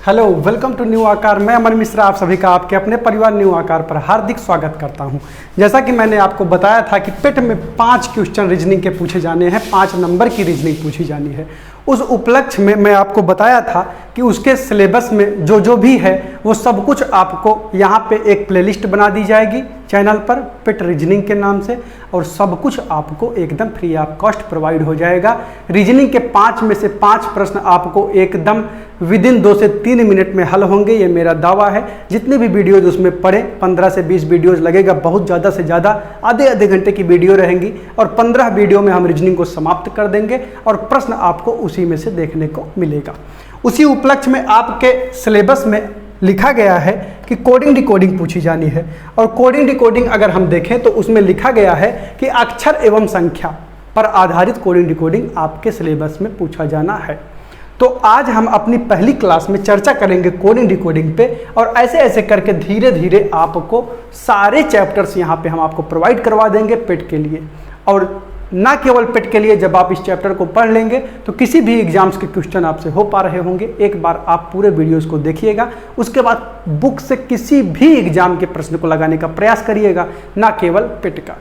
Hello, welcome to new आकार। मैं अमर मिश्रा आप सभी का आपके अपने परिवार न्यू आकार पर हार्दिक स्वागत करता हूं। जैसा कि मैंने आपको बताया था कि पेट में 5 क्वेश्चन रीजनिंग के पूछे जाने हैं, 5 नंबर की रीजनिंग पूछी जानी है। उस उपलक्ष्य में मैं आपको बताया था कि उसके सिलेबस में जो भी है वो सब कुछ आपको यहाँ पे एक प्लेलिस्ट बना दी जाएगी चैनल पर पेट रीजनिंग के नाम से, और सब कुछ आपको एकदम फ्री ऑफ कॉस्ट प्रोवाइड हो जाएगा। रीजनिंग के 5 में से 5 प्रश्न आपको एकदम विदिन 2 से 3 मिनट में हल होंगे, ये मेरा दावा है। जितने भी वीडियोज उसमें पढ़े, 15 से 20 वीडियोज लगेगा, बहुत ज़्यादा से ज़्यादा आधे घंटे की वीडियो रहेंगी, और 15 वीडियो में हम रीजनिंग को समाप्त कर देंगे और प्रश्न आपको उसी में से देखने को मिलेगा। उसी उपलक्ष्य में आपके सिलेबस में लिखा गया है कि कोडिंग डिकोडिंग पूछी जानी है, और कोडिंग डिकोडिंग अगर हम देखें तो उसमें लिखा गया है कि अक्षर एवं संख्या पर आधारित कोडिंग डिकोडिंग आपके सिलेबस में पूछा जाना है। तो आज हम अपनी पहली क्लास में चर्चा करेंगे कोडिंग डिकोडिंग पे, और ऐसे ऐसे करके धीरे धीरे आपको सारे चैप्टर्स यहाँ पे हम आपको प्रोवाइड करवा देंगे पेट के लिए। और ना केवल पेट के लिए, जब आप इस चैप्टर को पढ़ लेंगे तो किसी भी एग्जाम्स के क्वेश्चन आपसे हो पा रहे होंगे। एक बार आप पूरे वीडियोस को देखिएगा, उसके बाद बुक से किसी भी एग्जाम के प्रश्न को लगाने का प्रयास करिएगा, ना केवल पेट का।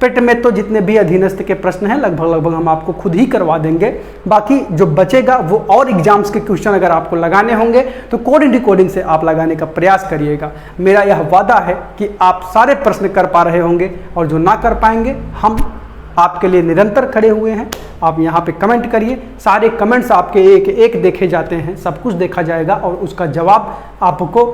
पेट में तो जितने भी अधीनस्थ के प्रश्न हैं लगभग हम आपको खुद ही करवा देंगे। बाकी जो बचेगा वो और एग्जाम्स के क्वेश्चन अगर आपको लगाने होंगे तो कोडिंग डिकोडिंग से आप लगाने का प्रयास करिएगा। मेरा यह वादा है कि आप सारे प्रश्न कर पा रहे होंगे, और जो ना कर पाएंगे हम आपके लिए निरंतर खड़े हुए हैं। आप यहाँ पे कमेंट करिए, सारे कमेंट्स आपके एक एक देखे जाते हैं, सब कुछ देखा जाएगा और उसका जवाब आपको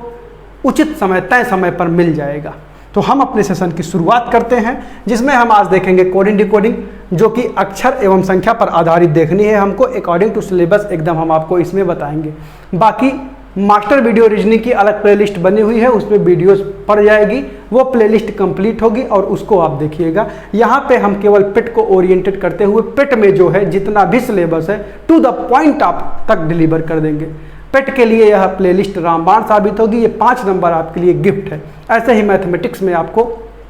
उचित समय तय समय पर मिल जाएगा। तो हम अपने सेशन की शुरुआत करते हैं, जिसमें हम आज देखेंगे कोडिंग डिकोडिंग, जो कि अक्षर एवं संख्या पर आधारित देखनी है हमको। अकॉर्डिंग टू सिलेबस एकदम हम आपको इसमें बताएंगे। बाकी मास्टर वीडियो रीजनिंग की अलग प्लेलिस्ट बनी हुई है, उसमें वीडियोस पड़ जाएगी, वो प्लेलिस्ट कंप्लीट होगी और उसको आप देखिएगा। यहाँ पे हम केवल पेट को ओरिएंटेड करते हुए पेट में जो है जितना भी सिलेबस है टू द पॉइंट आप तक डिलीवर कर देंगे। पेट के लिए यह प्लेलिस्ट रामबाण साबित होगी। ये 5 नंबर आपके लिए गिफ्ट है। ऐसे ही मैथमेटिक्स में आपको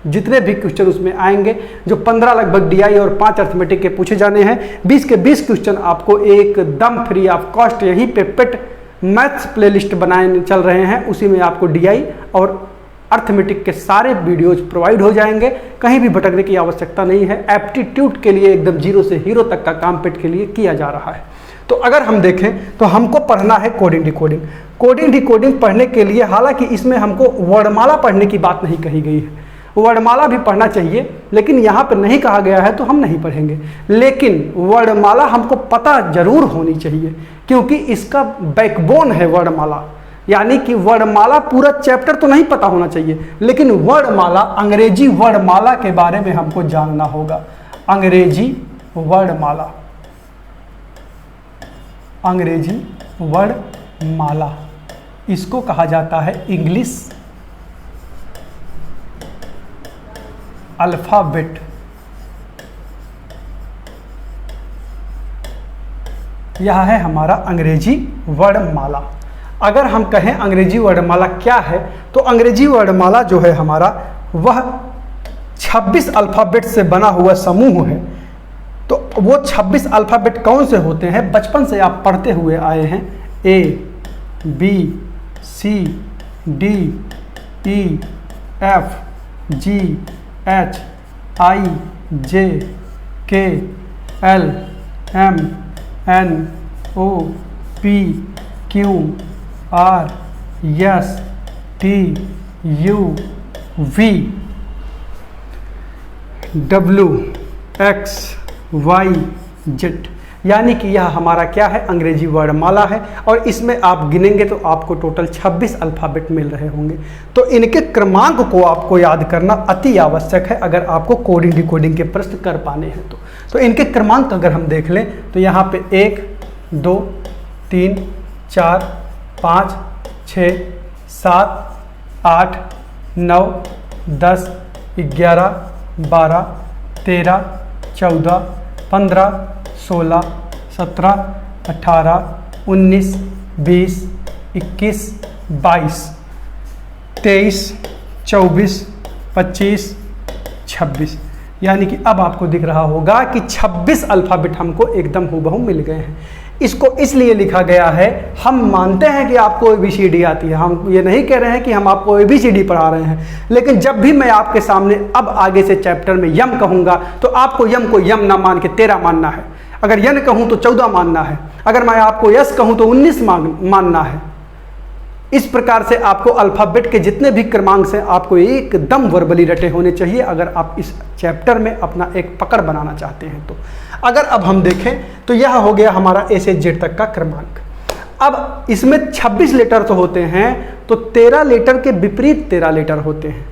जितने भी क्वेश्चन उसमें आएंगे, जो 15 लगभग डीआई और 5 अर्थमेटिक के पूछे जाने हैं, 20 के 20 क्वेश्चन आपको एकदम फ्री ऑफ कॉस्ट यहीं पे पेट मैथ्स प्लेलिस्ट बनाए चल रहे हैं, उसी में आपको डीआई और अर्थमेटिक के सारे वीडियोज प्रोवाइड हो जाएंगे। कहीं भी भटकने की आवश्यकता नहीं है। एप्टीट्यूड के लिए एकदम 0 से हीरो तक का काम पेट के लिए किया जा रहा है। तो अगर हम देखें तो हमको पढ़ना है कोडिंग डिकोडिंग। कोडिंग डिकोडिंग पढ़ने के लिए, हालांकि इसमें हमको वर्णमाला पढ़ने की बात नहीं कही गई है, वर्णमाला भी पढ़ना चाहिए, लेकिन यहाँ पर नहीं कहा गया है तो हम नहीं पढ़ेंगे। लेकिन वर्णमाला हमको पता जरूर होनी चाहिए, क्योंकि इसका बैकबोन है वर्णमाला। यानी कि वर्णमाला पूरा चैप्टर तो नहीं पता होना चाहिए, लेकिन वर्णमाला, अंग्रेजी वर्णमाला के बारे में हमको जानना होगा। अंग्रेजी वर्णमाला, अंग्रेजी वर्णमाला, इसको कहा जाता है इंग्लिश अल्फाबेट। यह है हमारा अंग्रेजी वर्णमाला। अगर हम कहें अंग्रेजी वर्णमाला क्या है, तो अंग्रेजी वर्णमाला जो है हमारा, वह 26 अल्फाबेट से बना हुआ समूह है। तो वो 26 अल्फाबेट कौन से होते हैं, बचपन से आप पढ़ते हुए आए हैं। A, B, C, D, E, F, G, H, I, J, K, L, M, N, O, P, Q, R, S, T, U, V, W, X, Y, Z। यानी कि यह हमारा क्या है, अंग्रेजी वर्णमाला है, और इसमें आप गिनेंगे तो आपको टोटल 26 अल्फ़ाबेट मिल रहे होंगे। तो इनके क्रमांक को आपको याद करना अति आवश्यक है अगर आपको कोडिंग डिकोडिंग के प्रश्न कर पाने हैं तो इनके क्रमांक अगर हम देख लें तो यहाँ पे 1, 2, 3, 4, 5, 6, 7, 8, 9, 10, 11, 12, 13, 14, 15, 16, 17, 18, 19, 20, 21, 22, 23, 24, 25, 26। यानी कि अब आपको दिख रहा होगा कि 26 अल्फ़ाबेट हमको एकदम हूबहू मिल गए हैं। इसको इसलिए लिखा गया है, हम मानते हैं कि आपको ABCD आती है, हम ये नहीं कह रहे हैं कि हम आपको ABCD पढ़ा रहे हैं, लेकिन जब भी मैं आपके सामने अब आगे से चैप्टर में यम कहूँगा तो आपको यम को यम ना मान के 13 मानना है, अगर यन कहूँ तो 14 मानना है, अगर मैं आपको यस कहूँ तो 19 मानना है। इस प्रकार से आपको अल्फ़ाबेट के जितने भी क्रमांक हैं आपको एकदम वर्बली रटे होने चाहिए, अगर आप इस चैप्टर में अपना एक पकड़ बनाना चाहते हैं तो। अगर अब हम देखें तो यह हो गया हमारा A से Z तक का क्रमांक। अब इसमें 26 लेटर तो होते हैं, तो 13 लेटर के विपरीत 13 लेटर होते हैं।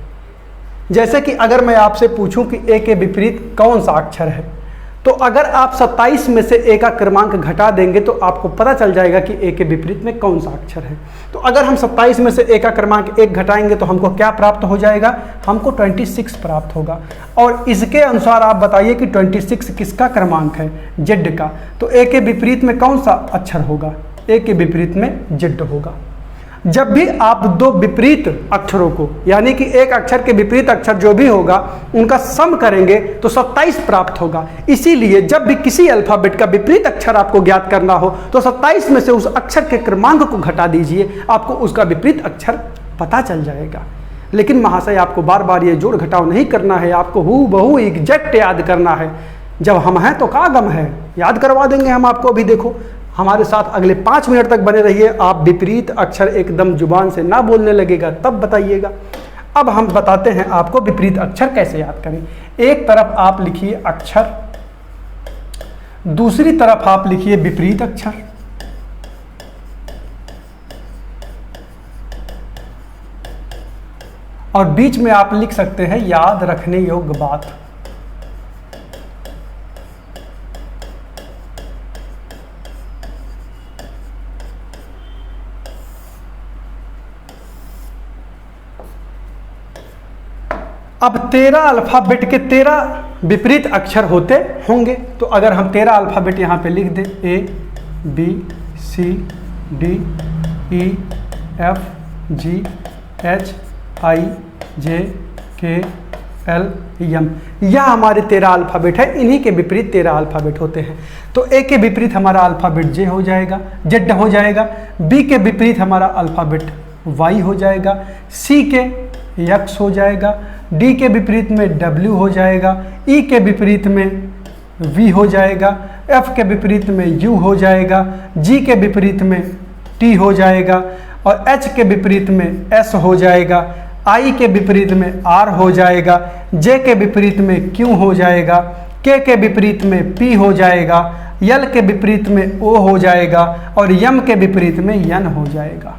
जैसे कि अगर मैं आपसे पूछूं कि A के विपरीत कौन सा अक्षर है, तो अगर आप 27 में से A का क्रमांक घटा देंगे तो आपको पता चल जाएगा कि A के विपरीत में कौन सा अक्षर है। तो अगर हम 27 में से A का क्रमांक 1 घटाएंगे तो हमको क्या प्राप्त हो जाएगा, हमको 26 प्राप्त होगा। और इसके अनुसार आप बताइए कि 26 किसका क्रमांक है, Z का। तो A के विपरीत में कौन सा अक्षर होगा, A के विपरीत में Z होगा। जब भी आप दो विपरीत अक्षरों को, यानी कि एक अक्षर के विपरीत अक्षर जो भी होगा उनका सम करेंगे तो 27 प्राप्त होगा। इसीलिए जब भी किसी अल्फ़ाबेट का विपरीत अक्षर आपको ज्ञात करना हो तो 27 में से उस अक्षर के क्रमांक को घटा दीजिए, आपको उसका विपरीत अक्षर पता चल जाएगा। लेकिन महाशय आपको बार बार ये जोड़ घटाव नहीं करना है, आपको हूबहू एग्जैक्ट याद करना है। जब हम हैं तो क्या गम है, याद करवा देंगे हम आपको। अभी देखो हमारे साथ अगले 5 मिनट तक बने रहिए, आप विपरीत अक्षर एकदम जुबान से ना बोलने लगेगा तब बताइएगा। अब हम बताते हैं आपको विपरीत अक्षर कैसे याद करें। एक तरफ आप लिखिए अक्षर, दूसरी तरफ आप लिखिए विपरीत अक्षर, और बीच में आप लिख सकते हैं याद रखने योग्य बात। अब 13 अल्फ़ाबेट के 13 विपरीत अक्षर होते होंगे, तो अगर हम 13 अल्फ़ाबेट यहाँ पे लिख दें A B C D E F G H I J K L M, यह हमारे 13 अल्फ़ाबेट है। इन्हीं के विपरीत 13 अल्फ़ाबेट होते हैं। तो A के विपरीत हमारा अल्फ़ाबेट Z हो जाएगा, B के विपरीत हमारा अल्फ़ाबेट Y हो जाएगा, C के X हो जाएगा, D के विपरीत में W हो जाएगा, E के विपरीत में V हो जाएगा, F के विपरीत में U हो जाएगा, G के विपरीत में T हो जाएगा, और H के विपरीत में S हो जाएगा, I के विपरीत में R हो जाएगा, J के विपरीत में Q हो जाएगा, K के विपरीत में P हो जाएगा, L के विपरीत में O हो जाएगा, और M के विपरीत में N हो जाएगा।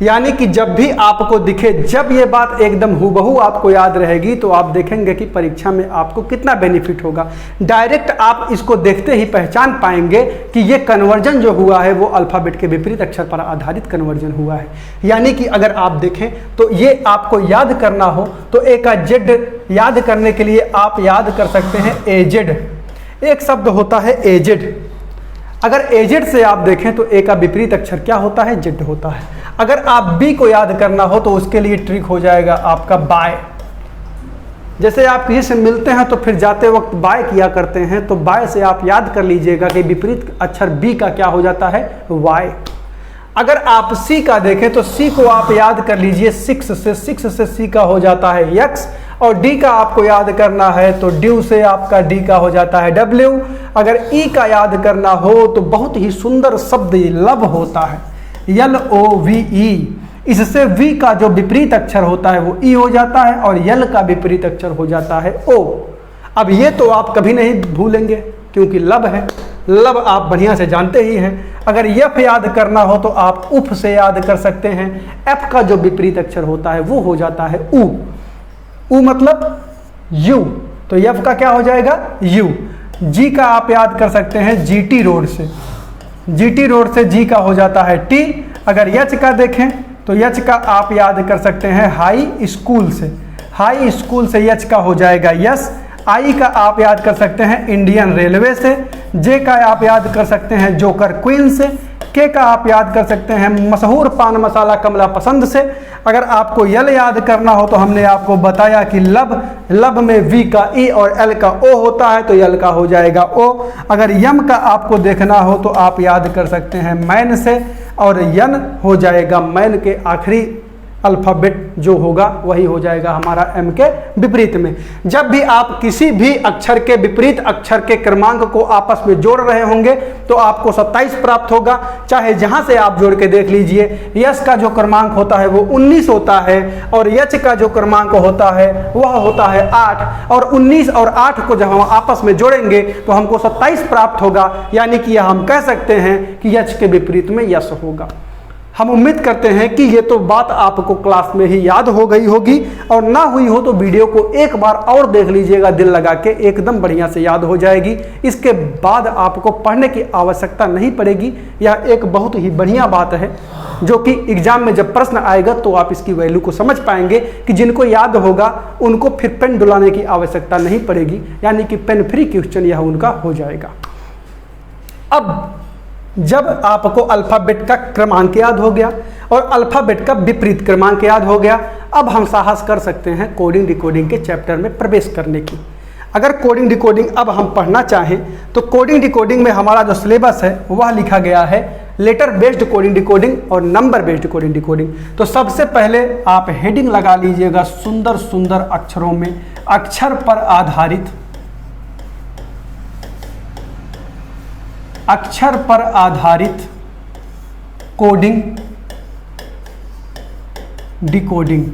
यानी कि जब भी आपको दिखे, जब ये बात एकदम हूबहू आपको याद रहेगी तो आप देखेंगे कि परीक्षा में आपको कितना बेनिफिट होगा। डायरेक्ट आप इसको देखते ही पहचान पाएंगे कि ये कन्वर्जन जो हुआ है वो अल्फ़ाबेट के विपरीत अक्षर पर आधारित कन्वर्जन हुआ है। यानी कि अगर आप देखें तो ये आपको याद करना हो तो A का Z याद करने के लिए आप याद कर सकते हैं AZ। एक शब्द होता है AZ। अगर AZ से आप देखें तो A का विपरीत अक्षर क्या होता है, Z होता है। अगर आप B को याद करना हो तो उसके लिए ट्रिक हो जाएगा आपका बाय। जैसे आप किसी से मिलते हैं तो फिर जाते वक्त बाय किया करते हैं, तो बाय से आप याद कर लीजिएगा कि विपरीत अक्षर B का क्या हो जाता है, Y। अगर आप C का देखें तो C को आप याद कर लीजिए 6 से C का हो जाता है X, और D का आपको याद करना है तो ड्यू से आपका D का हो जाता है W। अगर E का याद करना हो तो बहुत ही सुंदर शब्द लब होता है LOVE। इससे V का जो विपरीत अक्षर होता है वो E हो जाता है, और L का विपरीत अक्षर हो जाता है O। अब ये तो आप कभी नहीं भूलेंगे क्योंकि लब है, लब आप बढ़िया से जानते ही हैं। अगर F याद करना हो तो आप उफ से याद कर सकते हैं। F का जो विपरीत अक्षर होता है वो हो जाता है U। U मतलब U, तो F का क्या हो जाएगा, U। G का आप याद कर सकते हैं GT रोड से, GT रोड से G का हो जाता है T। अगर H का देखें तो H का आप याद कर सकते हैं हाई स्कूल से, हाई स्कूल से H का हो जाएगा यस। I का आप याद कर सकते हैं इंडियन रेलवे से, J का आप याद कर सकते हैं जोकर क्वीन से, के का आप याद कर सकते हैं मशहूर पान मसाला कमला पसंद से। अगर आपको यल याद करना हो तो हमने आपको बताया कि लब में वी का ई और एल का ओ होता है, तो यल का हो जाएगा ओ। अगर यम का आपको देखना हो तो आप याद कर सकते हैं मैन से, और यन हो जाएगा मैन के आखिरी अल्फ़ाबेट जो होगा वही हो जाएगा हमारा एम के विपरीत में। जब भी आप किसी भी अक्षर के विपरीत अक्षर के क्रमांक को आपस में जोड़ रहे होंगे तो आपको 27 प्राप्त होगा। चाहे जहां से आप जोड़ के देख लीजिए, यस का जो क्रमांक होता है वो 19 होता है, और यच का जो क्रमांक होता है वह होता है 8, और 19 और 8 को जब हम आपस में जोड़ेंगे तो हमको 27 प्राप्त होगा। यानी कि हम कह सकते हैं कि यच के विपरीत में यस होगा। हम उम्मीद करते हैं कि ये तो बात आपको क्लास में ही याद हो गई होगी, और ना हुई हो तो वीडियो को एक बार और देख लीजिएगा दिल लगा के, एकदम बढ़िया से याद हो जाएगी। इसके बाद आपको पढ़ने की आवश्यकता नहीं पड़ेगी। यह एक बहुत ही बढ़िया बात है जो कि एग्जाम में जब प्रश्न आएगा तो आप इसकी वैल्यू को समझ पाएंगे कि जिनको याद होगा उनको फिर पेन डुलाने की आवश्यकता नहीं पड़ेगी, यानी कि पेन फ्री क्वेश्चन यह उनका हो जाएगा। अब जब आपको अल्फ़ाबेट का क्रमांक याद हो गया और अल्फ़ाबेट का विपरीत क्रमांक याद हो गया, अब हम साहस कर सकते हैं कोडिंग डिकोडिंग के चैप्टर में प्रवेश करने की। अगर कोडिंग डिकोडिंग अब हम पढ़ना चाहें तो कोडिंग डिकोडिंग में हमारा जो सिलेबस है वह लिखा गया है लेटर बेस्ड कोडिंग डिकोडिंग और नंबर बेस्ड कोडिंग डिकोडिंग। तो सबसे पहले आप हेडिंग लगा लीजिएगा सुंदर सुंदर अक्षरों में, अक्षर पर आधारित, अक्षर पर आधारित कोडिंग डिकोडिंग।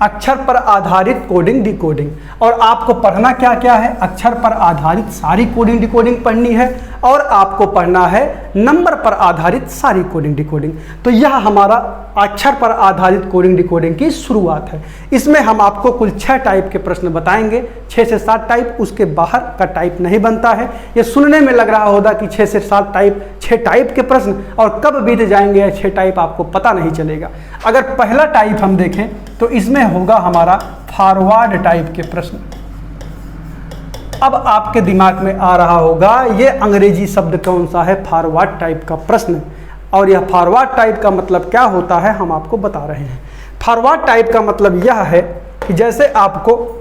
अक्षर पर आधारित कोडिंग डिकोडिंग। और आपको पढ़ना क्या क्या है? अक्षर पर आधारित सारी कोडिंग डिकोडिंग पढ़नी है, और आपको पढ़ना है नंबर पर आधारित सारी कोडिंग डिकोडिंग। तो यह हमारा अक्षर पर आधारित कोडिंग डिकोडिंग की शुरुआत है। इसमें हम आपको कुल 6 टाइप के प्रश्न बताएंगे, 6 से 7 टाइप, उसके बाहर का टाइप नहीं बनता है। ये सुनने में लग रहा होगा कि 6 से 7 टाइप, 6 टाइप के प्रश्न, और कब बीत जाएंगे यह 6 टाइप आपको पता नहीं चलेगा। अगर पहला टाइप हम देखें तो इसमें होगा हमारा फॉरवर्ड टाइप के प्रश्न। अब आपके दिमाग में आ रहा होगा ये अंग्रेजी शब्द कौन सा है, फॉरवर्ड टाइप का प्रश्न, और यह फॉरवर्ड टाइप का मतलब क्या होता है हम आपको बता रहे हैं। फॉरवर्ड टाइप का मतलब यह है कि जैसे आपको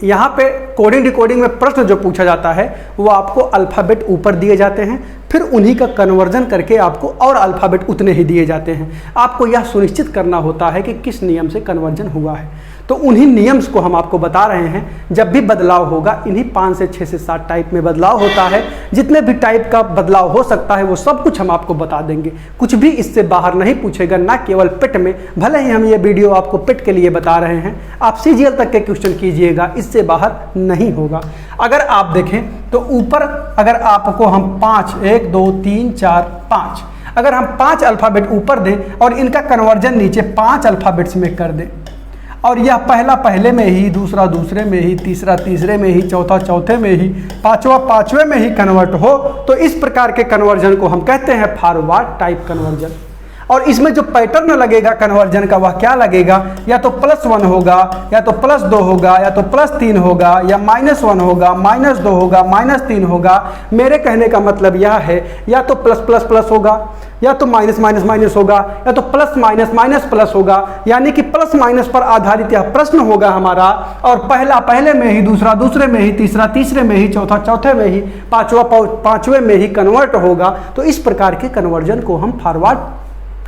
यहाँ पे कोडिंग डिकोडिंग में प्रश्न जो पूछा जाता है वो आपको अल्फ़ाबेट ऊपर दिए जाते हैं, फिर उन्हीं का कन्वर्जन करके आपको और अल्फ़ाबेट उतने ही दिए जाते हैं। आपको यह सुनिश्चित करना होता है कि किस नियम से कन्वर्जन हुआ है। तो उन्हीं नियम्स को हम आपको बता रहे हैं। जब भी बदलाव होगा इन्हीं 5 से 6 से 7 टाइप में बदलाव होता है। जितने भी टाइप का बदलाव हो सकता है वो सब कुछ हम आपको बता देंगे। कुछ भी इससे बाहर नहीं पूछेगा, ना केवल पेट में। भले ही हम ये वीडियो आपको पेट के लिए बता रहे हैं, आप सीजीएल तक के क्वेश्चन कीजिएगा, इससे बाहर नहीं होगा। अगर आप देखें तो ऊपर अगर आपको हम 5, 1 2 3 4 5, अगर हम 5 अल्फ़ाबेट ऊपर दें और इनका कन्वर्जन नीचे 5 अल्फ़ाबेट्स में कर दें, और यह पहला पहले में ही, दूसरा दूसरे में ही, तीसरा तीसरे में ही, चौथा चौथे में ही, पांचवा पांचवे में ही कन्वर्ट हो, तो इस प्रकार के कन्वर्जन को हम कहते हैं फॉरवर्ड टाइप कन्वर्जन। और इसमें जो पैटर्न लगेगा कन्वर्जन का वह क्या लगेगा? या तो +1 होगा, या तो +2 होगा, या तो +3 होगा, या -1 होगा, -2 होगा, -3 होगा। मेरे कहने का मतलब यह है या तो +++ होगा, या तो माइनस होगा, या तो +-+ होगा। यानी कि +- पर आधारित यह प्रश्न होगा हमारा, और पहला पहले में ही, दूसरा दूसरे में ही, तीसरा तीसरे में ही, चौथा चौथे में ही, पांचवा पांचवे में ही कन्वर्ट होगा। तो इस प्रकार के कन्वर्जन को हम फॉरवर्ड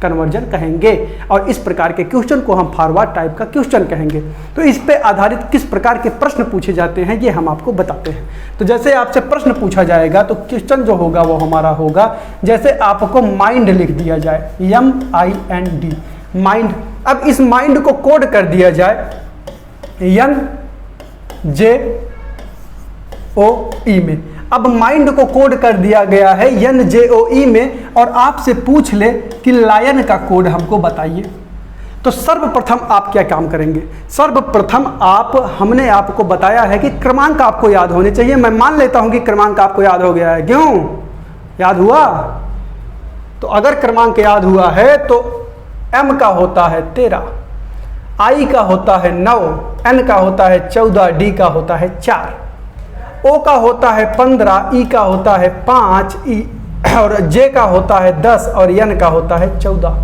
कन्वर्जन कहेंगे, और इस प्रकार के क्वेश्चन को हम फॉरवर्ड टाइप का क्वेश्चन कहेंगे। तो इस पे आधारित किस प्रकार के प्रश्न पूछे जाते हैं ये हम आपको बताते हैं। तो जैसे आपसे प्रश्न पूछा जाएगा तो क्वेश्चन जो होगा वो हमारा होगा, जैसे आपको माइंड लिख दिया जाए, MIND, माइंड। अब इस माइंड को कोड कर दिया जाए NJOE में। अब माइंड को कोड कर दिया गया है NJOE में, और आपसे पूछ ले कि लायन का कोड हमको बताइए। तो सर्वप्रथम आप क्या काम करेंगे? सर्वप्रथम हमने आपको बताया है कि क्रमांक आपको याद होने चाहिए। मैं मान लेता हूं कि क्रमांक आपको याद हो गया है। क्यों याद हुआ? तो अगर क्रमांक याद हुआ है तो M का होता है 13, I का होता है 9, N का होता है 14, D का होता है 4। ओ का होता है 15, ई का होता है 5, ई और जे का होता है 10 और एन का होता है 14।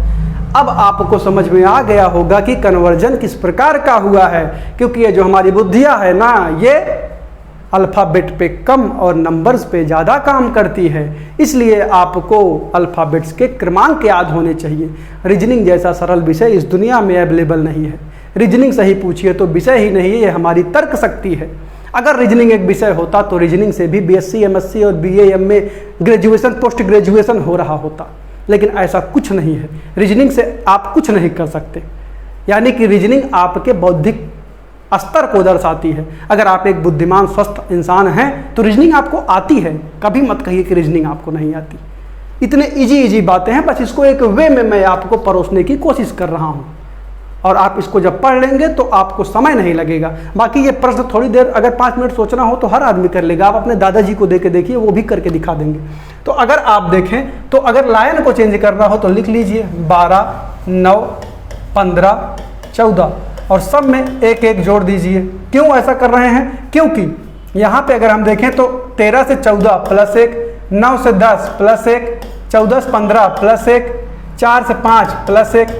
अब आपको समझ में आ गया होगा कि कन्वर्जन किस प्रकार का हुआ है, क्योंकि ये जो हमारी बुद्धियां है ना, ये अल्फ़ाबेट पे कम और नंबर्स पे ज़्यादा काम करती है। इसलिए आपको अल्फ़ाबेट्स के क्रमांक याद होने चाहिए। रीजनिंग जैसा सरल विषय इस दुनिया में अवेलेबल नहीं है। रीजनिंग सही पूछिए तो विषय ही नहीं है, ये हमारी तर्क शक्ति है। अगर रीजनिंग एक विषय होता तो रीजनिंग से भी बीएससी, एमएससी और BA, MA, graduation, post graduation हो रहा होता, लेकिन ऐसा कुछ नहीं है। रीजनिंग से आप कुछ नहीं कर सकते, यानी कि रीजनिंग आपके बौद्धिक स्तर को दर्शाती है। अगर आप एक बुद्धिमान स्वस्थ इंसान हैं तो रीजनिंग आपको आती है। कभी मत कहिए कि रीजनिंग आपको नहीं आती। इतने इजी बातें हैं, बस इसको एक वे में मैं आपको परोसने की कोशिश कर रहा हूँ, और आप इसको जब पढ़ लेंगे तो आपको समय नहीं लगेगा। बाकी ये प्रश्न थोड़ी देर अगर 5 मिनट सोचना हो तो हर आदमी कर लेगा। आप अपने दादाजी को दे के देखिए, वो भी करके दिखा देंगे। तो अगर आप देखें तो अगर लाइन को चेंज करना हो तो लिख लीजिए 12, 9, 15, 14 और सब में एक एक जोड़ दीजिए। क्यों ऐसा कर रहे हैं? क्योंकि यहाँ पे अगर हम देखें तो 13 से 14 प्लस 1, 9 से 10 प्लस 1, 14 से 15 प्लस 1, 4 से 5 प्लस 1।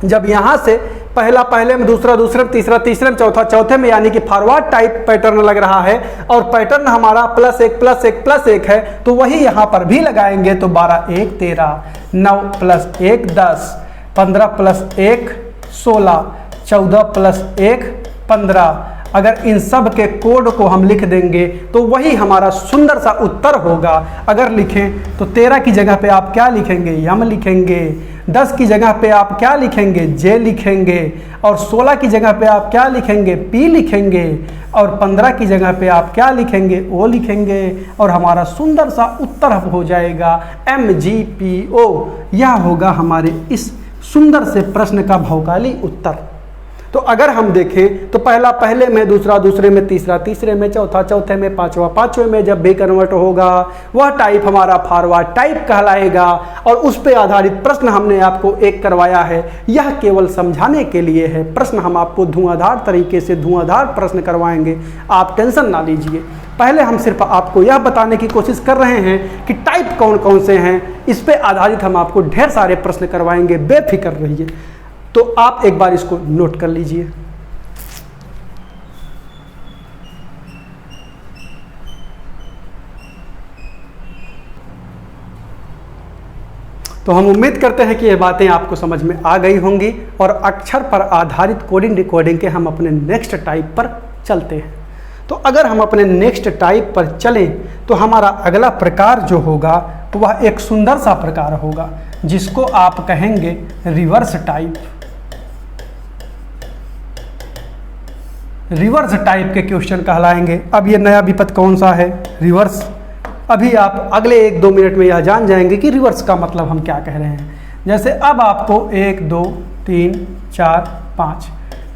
जब यहाँ से पहला पहले में, दूसरा दूसरे में, तीसरा तीसरे में, चौथा चौथे में, यानी कि फॉरवर्ड टाइप पैटर्न लग रहा है और पैटर्न हमारा +1 +1 +1 है, तो वही यहाँ पर भी लगाएंगे। तो 12 1 13, 9 + 1 10, 15 + 1 16, 14 + 1 15। अगर इन सब के कोड को हम लिख देंगे तो वही हमारा सुंदर सा उत्तर होगा। अगर लिखें तो 13 की जगह पे आप क्या लिखेंगे? यम लिखेंगे। 10 की जगह पे आप क्या लिखेंगे? जे लिखेंगे। और 16 की जगह पे आप क्या लिखेंगे? पी लिखेंगे। और 15 की जगह पे आप क्या लिखेंगे? ओ लिखेंगे। और हमारा सुंदर सा उत्तर हो जाएगा MGPO। यह होगा हमारे इस सुंदर से प्रश्न का भौकाली उत्तर। तो अगर हम देखें तो पहला पहले में, दूसरा दूसरे में, तीसरा तीसरे में, चौथा चौथे में, पांचवा पांचवे में जब भी कन्वर्ट होगा वह टाइप हमारा फॉरवर्ड टाइप कहलाएगा। और उस पर आधारित प्रश्न हमने आपको एक करवाया है। यह केवल समझाने के लिए है। प्रश्न हम आपको धुआंधार तरीके से धुआंधार प्रश्न करवाएंगे, आप टेंशन ना लीजिए। पहले हम सिर्फ आपको यह बताने की कोशिश कर रहे हैं कि टाइप कौन कौन से हैं। इस पर आधारित हम आपको ढेर सारे प्रश्न करवाएंगे, बेफिक्र रहिए। तो आप एक बार इसको नोट कर लीजिए। तो हम उम्मीद करते हैं कि ये बातें आपको समझ में आ गई होंगी और अक्षर पर आधारित कोडिंग डिकोडिंग के हम अपने नेक्स्ट टाइप पर चलते हैं। तो अगर हम अपने नेक्स्ट टाइप पर चलें तो हमारा अगला प्रकार जो होगा वह एक सुंदर सा प्रकार होगा जिसको आप कहेंगे रिवर्स टाइप। रिवर्स टाइप के क्वेश्चन कहलाएंगे। अब ये नया विपद कौन सा है? रिवर्स। अभी आप अगले 1-2 मिनट में यह जान जाएंगे कि रिवर्स का मतलब हम क्या कह रहे हैं। जैसे अब आपको 1 2 3 4 5,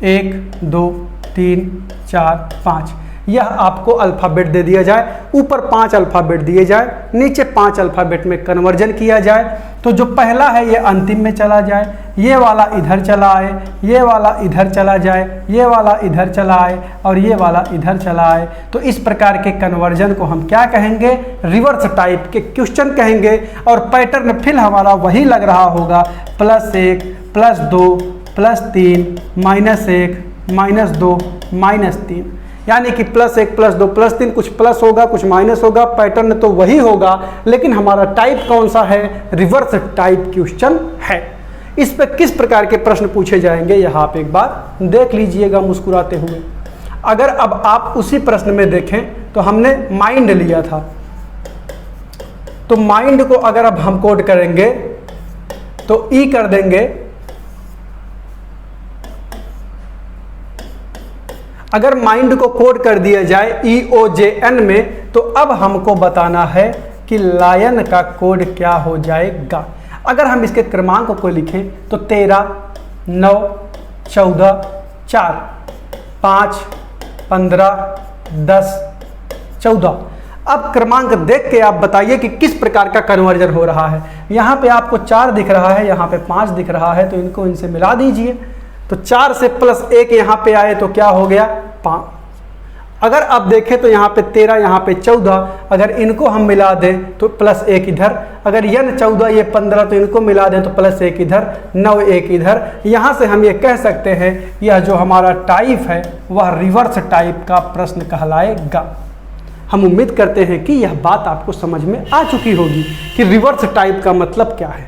1 2 3 4 5 यह आपको अल्फ़ाबेट दे दिया जाए, ऊपर 5 अल्फ़ाबेट दिए जाए, नीचे 5 अल्फ़ाबेट में कन्वर्जन किया जाए। तो जो पहला है ये अंतिम में चला जाए, ये वाला इधर चला आए, ये वाला इधर चला जाए, ये वाला इधर चला आए और ये वाला इधर चला आए। तो इस प्रकार के कन्वर्जन को हम क्या कहेंगे? रिवर्स टाइप के क्वेश्चन कहेंगे। और पैटर्न फिर हमारा वही लग रहा होगा, +1 +2 +3 -1 -2 -3, यानी कि +1 +2 +3, कुछ प्लस होगा कुछ माइनस होगा, पैटर्न तो वही होगा, लेकिन हमारा टाइप कौन सा है? रिवर्स टाइप क्वेश्चन है। इस पे किस प्रकार के प्रश्न पूछे जाएंगे यह आप एक बार देख लीजिएगा मुस्कुराते हुए। अगर अब आप उसी प्रश्न में देखें तो हमने माइंड लिया था, तो माइंड को अगर अब हम कोड करेंगे तो ई कर देंगे। अगर माइंड को कोड कर दिया जाए EOJN में, तो अब हमको बताना है कि लायन का कोड क्या हो जाएगा। अगर हम इसके क्रमांक को लिखें तो 13 9 14 4 5 15 10 14। अब क्रमांक देख के आप बताइए कि किस प्रकार का कन्वर्जन हो रहा है। यहाँ पे आपको 4 दिख रहा है, यहाँ पे 5 दिख रहा है, तो इनको इनसे मिला दीजिए। तो 4 से +1 यहाँ पे आए तो क्या हो गया? 5। अगर आप देखें तो यहाँ पे 13, यहाँ पे 14, अगर इनको हम मिला दें तो +1 इधर, अगर n 14 ये 15 तो इनको मिला दें तो +1 इधर, 9 1 इधर। यहाँ से हम ये कह सकते हैं यह जो हमारा टाइप है वह रिवर्स टाइप का प्रश्न कहलाएगा। हम उम्मीद करते हैं कि यह बात आपको समझ में आ चुकी होगी कि रिवर्स टाइप का मतलब क्या है।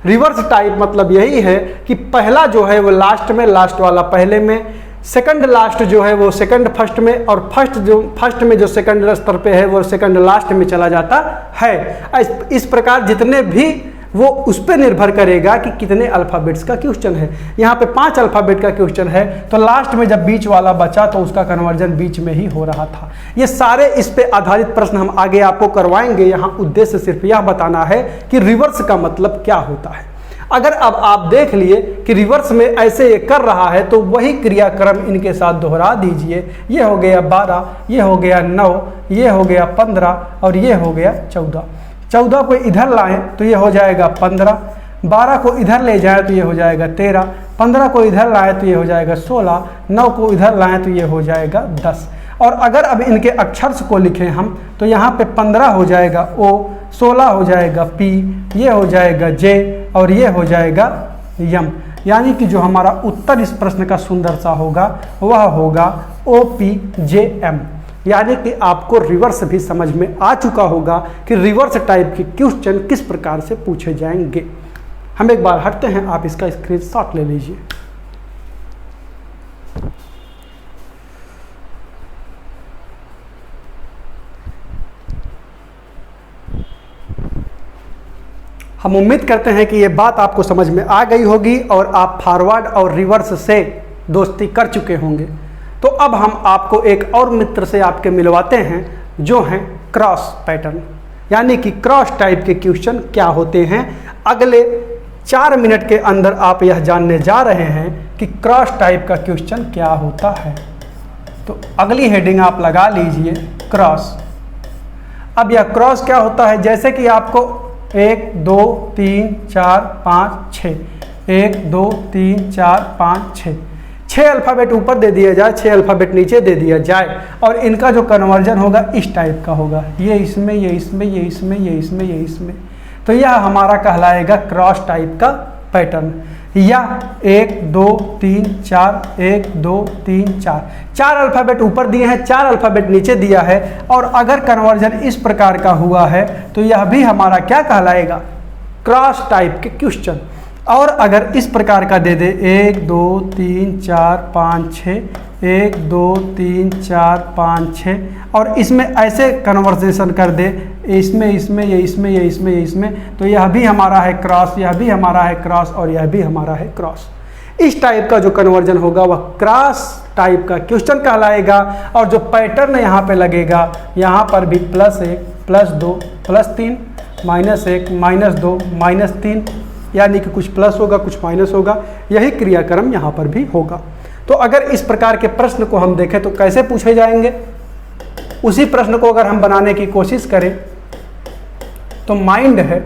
रिवर्स टाइप मतलब यही है कि पहला जो है वो लास्ट में, लास्ट वाला पहले में, सेकंड लास्ट जो है वो सेकंड फर्स्ट में, और फर्स्ट में जो सेकंड स्तर पे है वो सेकंड लास्ट में चला जाता है। इस प्रकार जितने भी वो उस पर निर्भर करेगा कि कितने अल्फ़ाबेट्स का क्वेश्चन है। यहाँ पे 5 अल्फ़ाबेट का क्वेश्चन है तो लास्ट में जब बीच वाला बचा तो उसका कन्वर्जन बीच में ही हो रहा था। ये सारे इस पे आधारित प्रश्न हम आगे आपको करवाएंगे। यहाँ उद्देश्य सिर्फ यह बताना है कि रिवर्स का मतलब क्या होता है। अगर अब आप देख लिए कि रिवर्स में ऐसे ये कर रहा है तो वही क्रियाक्रम इनके साथ दोहरा दीजिए। ये हो गया 12, ये हो गया 9, ये हो गया 15 और ये हो गया 14। 14 को इधर लाएं तो ये हो जाएगा 15, 12 को इधर ले जाएं तो ये हो जाएगा 13, 15 को इधर लाएं तो ये हो जाएगा 16, 9 को इधर लाएं तो ये हो जाएगा 10। और अगर अब इनके अक्षर को लिखें हम तो यहाँ पे 15 हो जाएगा O, 16 हो जाएगा P, ये हो जाएगा J और ये हो जाएगा M। यानी कि जो हमारा उत्तर इस प्रश्न का सुंदर सा होगा वह होगा OPJM। यानी कि आपको रिवर्स भी समझ में आ चुका होगा कि रिवर्स टाइप के क्वेश्चन किस प्रकार से पूछे जाएंगे। हम एक बार हटते हैं, आप इसका स्क्रीनशॉट ले लीजिए। हम उम्मीद करते हैं कि ये बात आपको समझ में आ गई होगी और आप फॉरवर्ड और रिवर्स से दोस्ती कर चुके होंगे। तो अब हम आपको एक और मित्र से आपके मिलवाते हैं जो हैं क्रॉस पैटर्न, यानी कि क्रॉस टाइप के क्वेश्चन क्या होते हैं। अगले 4 मिनट के अंदर आप यह जानने जा रहे हैं कि क्रॉस टाइप का क्वेश्चन क्या होता है। तो अगली हेडिंग आप लगा लीजिए क्रॉस। अब यह क्रॉस क्या होता है, जैसे कि आपको 1 2 3 4 5 6, 1 2 3 4 5 6, 6 अल्फ़ाबेट ऊपर दे दिया जाए, 6 अल्फ़ाबेट नीचे दे दिया जाए और इनका जो कन्वर्जन होगा इस टाइप का होगा, ये इसमें, ये इसमें, ये इसमें, ये इसमें, ये इसमें। तो यह हमारा कहलाएगा क्रॉस टाइप का पैटर्न। या 1 2 3 4, 1 2 3 4, 4 अल्फ़ाबेट ऊपर दिए हैं, 4 अल्फ़ाबेट नीचे दिया है और अगर कन्वर्जन इस प्रकार का हुआ है तो यह भी हमारा क्या कहलाएगा, क्रॉस टाइप के क्वेश्चन। और अगर इस प्रकार का दे दे 1 2 3 4 5 6, 1 2 3 4 5 6 और इसमें ऐसे कन्वर्सेशन कर दे इसमें, इसमें, ये इसमें, ये इसमें, ये इसमें, तो यह भी हमारा है क्रॉस, यह भी हमारा है क्रॉस और यह भी हमारा है क्रॉस। इस टाइप का जो कन्वर्जन होगा वह क्रॉस टाइप का क्वेश्चन कहलाएगा। और जो पैटर्न यहाँ पे लगेगा, यहाँ पर भी +1 +2 +3 -1 -2 -3, यानी कि कुछ प्लस होगा कुछ माइनस होगा, यही क्रियाक्रम यहाँ पर भी होगा। तो अगर इस प्रकार के प्रश्न को हम देखें तो कैसे पूछे जाएंगे, उसी प्रश्न को अगर हम बनाने की कोशिश करें तो माइंड है,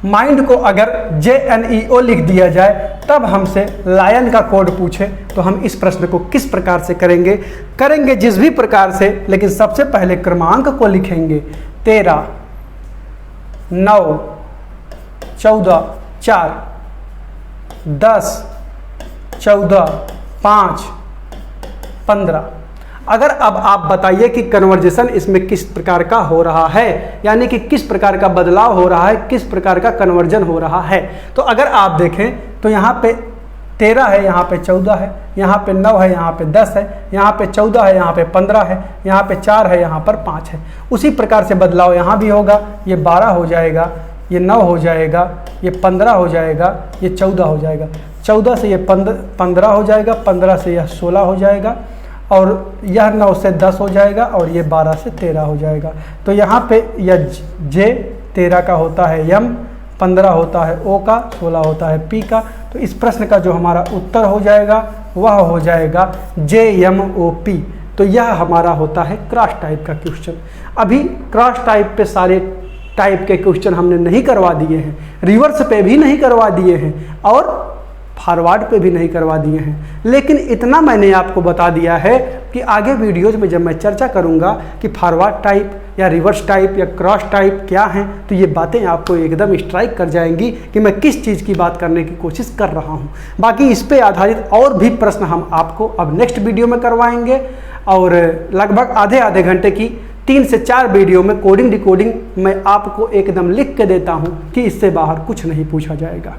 माइंड को अगर JNEO लिख दिया जाए तब हमसे लायन का कोड पूछे तो हम इस प्रश्न को किस प्रकार से करेंगे जिस भी प्रकार से, लेकिन सबसे पहले क्रमांक को लिखेंगे 13 9 14 4 10 14 5 15। अगर अब आप बताइए कि कन्वर्जेशन इसमें किस प्रकार का हो रहा है, यानी कि किस प्रकार का बदलाव हो रहा है, किस प्रकार का कन्वर्जन हो रहा है। तो अगर आप देखें तो यहाँ पे 13 है, यहाँ पे 14 है, यहाँ पे 9 है, यहाँ पे 10 है, यहाँ पे 14 है, यहाँ पे 15 है, यहाँ पे 4 है, यहाँ पर 5 है। उसी प्रकार से बदलाव यहाँ भी होगा, ये 12 हो जाएगा, ये 9 हो जाएगा, ये 15 हो जाएगा, ये 14 हो जाएगा, 14 से ये 15 हो जाएगा, 15 से यह 16 हो जाएगा और यह 9 से 10 हो जाएगा और ये 12 से 13 हो जाएगा। तो यहाँ पे यह J 13 का होता है M, 15 होता है O का, 16 होता है P का। तो इस प्रश्न का जो हमारा उत्तर हो जाएगा वह हो जाएगा JMOP। तो यह हमारा होता है क्रॉस टाइप का क्वेश्चन। अभी क्रॉस टाइप पे सारे टाइप के क्वेश्चन हमने नहीं करवा दिए हैं, रिवर्स पे भी नहीं करवा दिए हैं और फॉरवर्ड पे भी नहीं करवा दिए हैं। लेकिन इतना मैंने आपको बता दिया है कि आगे वीडियोज़ में जब मैं चर्चा करूंगा कि फॉरवर्ड टाइप या रिवर्स टाइप या क्रॉस टाइप क्या हैं, तो ये बातें आपको एकदम स्ट्राइक कर जाएंगी कि मैं किस चीज़ की बात करने की कोशिश कर रहा हूँ। बाकी इस पे आधारित और भी प्रश्न हम आपको अब नेक्स्ट वीडियो में करवाएंगे, और लगभग आधे घंटे की 3 से 4 वीडियो में कोडिंग डिकोडिंग मैं आपको एकदम लिख के देता हूँ कि इससे बाहर कुछ नहीं पूछा जाएगा।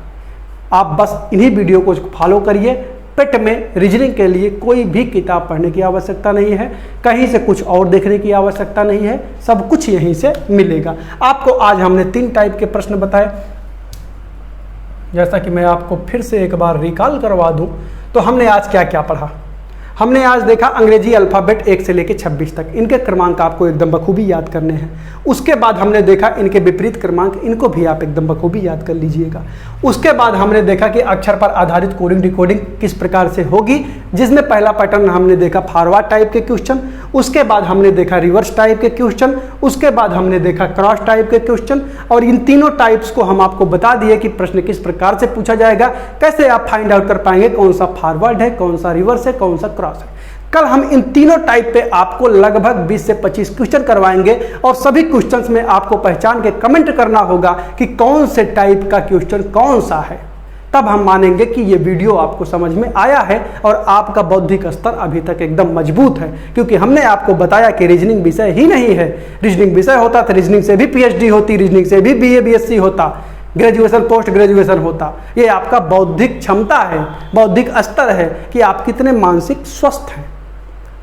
आप बस इन्हीं वीडियो को फॉलो करिए। पेट में रीजनिंग के लिए कोई भी किताब पढ़ने की आवश्यकता नहीं है, कहीं से कुछ और देखने की आवश्यकता नहीं है, सब कुछ यहीं से मिलेगा आपको। आज हमने 3 टाइप के प्रश्न बताए। जैसा कि मैं आपको फिर से एक बार रिकॉल करवा दूं, तो हमने आज क्या क्या पढ़ा। हमने आज देखा अंग्रेजी अल्फ़ाबेट 1 से लेकर 26 तक, इनके क्रमांक आपको एकदम बखूबी याद करने हैं। उसके बाद हमने देखा इनके विपरीत क्रमांक, इनको भी आप एकदम बखूबी याद कर लीजिएगा। उसके बाद हमने देखा कि अक्षर पर आधारित कोडिंग डिकोडिंग किस प्रकार से होगी, जिसमें पहला पैटर्न हमने देखा फॉरवर्ड टाइप के क्वेश्चन, उसके बाद हमने देखा रिवर्स टाइप के क्वेश्चन, उसके बाद हमने देखा क्रॉस टाइप के क्वेश्चन, और इन तीनों टाइप्स को हम आपको बता दिए कि प्रश्न किस प्रकार से पूछा जाएगा, कैसे आप फाइंड आउट कर पाएंगे कौन सा फॉरवर्ड है, कौन सा रिवर्स है, कौन सा क्रॉस है। कल हम इन तीनों टाइप पे आपको लगभग 20 से 25 क्वेश्चन करवाएंगे, और सभी क्वेश्चंस में आपको पहचान के कमेंट करना होगा कि कौन से टाइप का क्वेश्चन कौन सा है। तब हम मानेंगे कि ये वीडियो आपको समझ में आया है और आपका बौद्धिक स्तर अभी तक एकदम मजबूत है, क्योंकि हमने आपको बताया कि रीजनिंग विषय ही नहीं है। रीजनिंग विषय होता तो रीजनिंग से भी PhD होती, रीजनिंग से भी BA BSc होता, ग्रेजुएशन पोस्ट ग्रेजुएशन होता। ये आपका बौद्धिक क्षमता है, बौद्धिक स्तर है कि आप कितने मानसिक स्वस्थ हैं।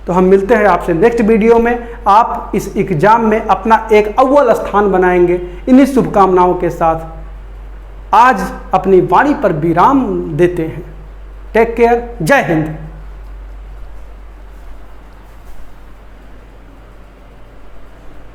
तो हम मिलते हैं आपसे नेक्स्ट वीडियो में। आप इस एग्जाम में अपना एक अव्वल स्थान बनाएंगे, इन्हीं शुभकामनाओं के साथ आज अपनी वाणी पर विराम देते हैं। टेक केयर, जय हिंद।